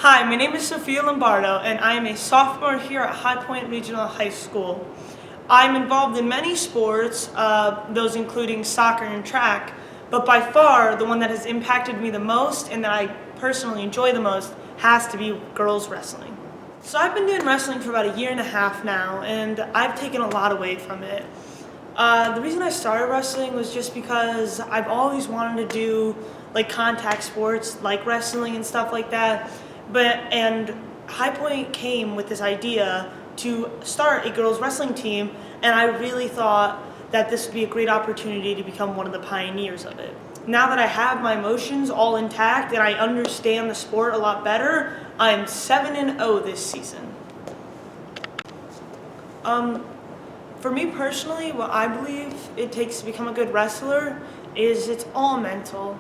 Hi, my name is Sophia Lombardo, and I am a sophomore here at High Point Regional High School. I'm involved in many sports, those including soccer and track, but by far the one that has impacted me the most and that I personally enjoy the most has to be girls wrestling. So I've been doing wrestling for about a year and a half now, and I've taken a lot away from it. The reason I started wrestling was just because I've always wanted to do like contact sports, like wrestling and stuff like that. And High Point came with this idea to start a girls wrestling team, and I really thought that this would be a great opportunity to become one of the pioneers of it. Now that I have my emotions all intact and I understand the sport a lot better, I'm 7-0 this season. For me personally, what I believe it takes to become a good wrestler is it's all mental.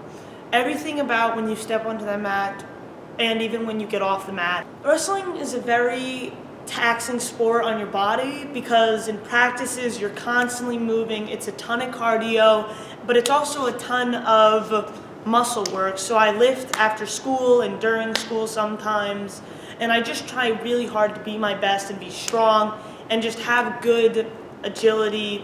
Everything about when you step onto the mat and even when you get off the mat. Wrestling is a very taxing sport on your body because in practices you're constantly moving. It's a ton of cardio, but it's also a ton of muscle work. So I lift after school and during school sometimes, and I just try really hard to be my best and be strong and just have good agility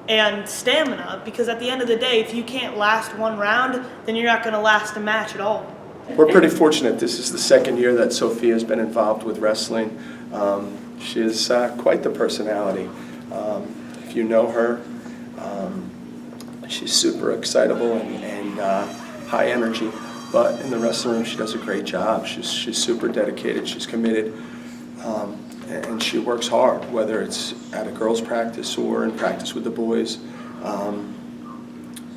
and stamina, because at the end of the day, if you can't last one round, then you're not going to last a match at all. We're pretty fortunate. This is the second year that Sophia has been involved with wrestling. She is quite the personality. If you know her, she's super excitable and high energy. But in the wrestling room, she does a great job. She's super dedicated. She's committed, and she works hard, whether it's at a girls' practice or in practice with the boys.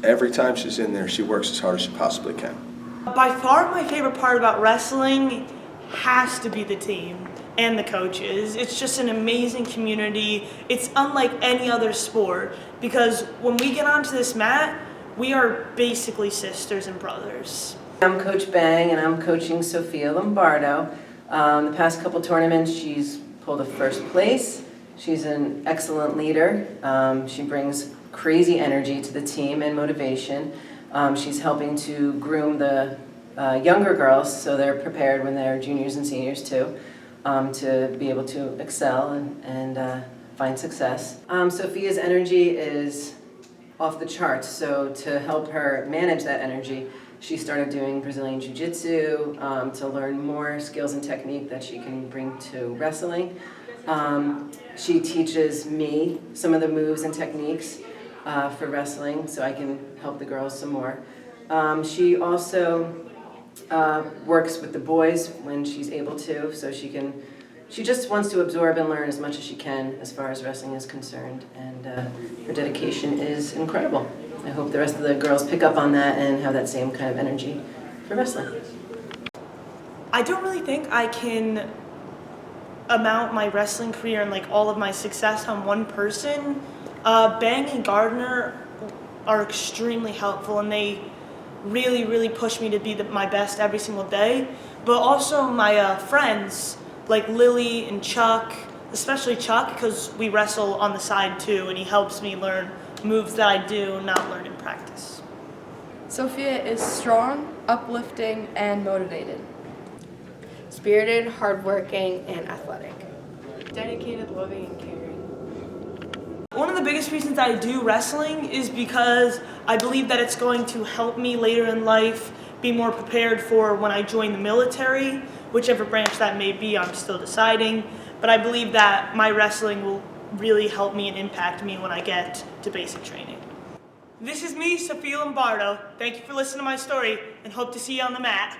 Every time she's in there, she works as hard as she possibly can. By far, my favorite part about wrestling has to be the team and the coaches. It's just an amazing community. It's unlike any other sport because when we get onto this mat, we are basically sisters and brothers. I'm Coach Bang, and I'm coaching Sophia Lombardo. The past couple tournaments, she's pulled a first place. She's an excellent leader. She brings crazy energy to the team and motivation. She's helping to groom the younger girls so they're prepared when they're juniors and seniors too, to be able to excel and find success. Sophia's energy is off the charts, so to help her manage that energy, she started doing Brazilian Jiu-Jitsu to learn more skills and technique that she can bring to wrestling. She teaches me some of the moves and techniques for wrestling, so I can help the girls some more. She also works with the boys when she's able to, so she just wants to absorb and learn as much as she can as far as wrestling is concerned, and her dedication is incredible. I hope the rest of the girls pick up on that and have that same kind of energy for wrestling. I don't really think I can amount my wrestling career and like all of my success on one person. Bang and Gardner are extremely helpful, and they really push me to be my best every single day. But also my friends like Lily and Chuck, especially Chuck, because we wrestle on the side too, and he helps me learn moves that I do not learn in practice. Sophia is strong, uplifting, and motivated. Spirited, hardworking, and athletic. Dedicated, loving, and caring. One of the biggest reasons I do wrestling is because I believe that it's going to help me later in life be more prepared for when I join the military, whichever branch that may be, I'm still deciding. But I believe that my wrestling will really help me and impact me when I get to basic training. This is me, Sophia Lombardo. Thank you for listening to my story and hope to see you on the mat.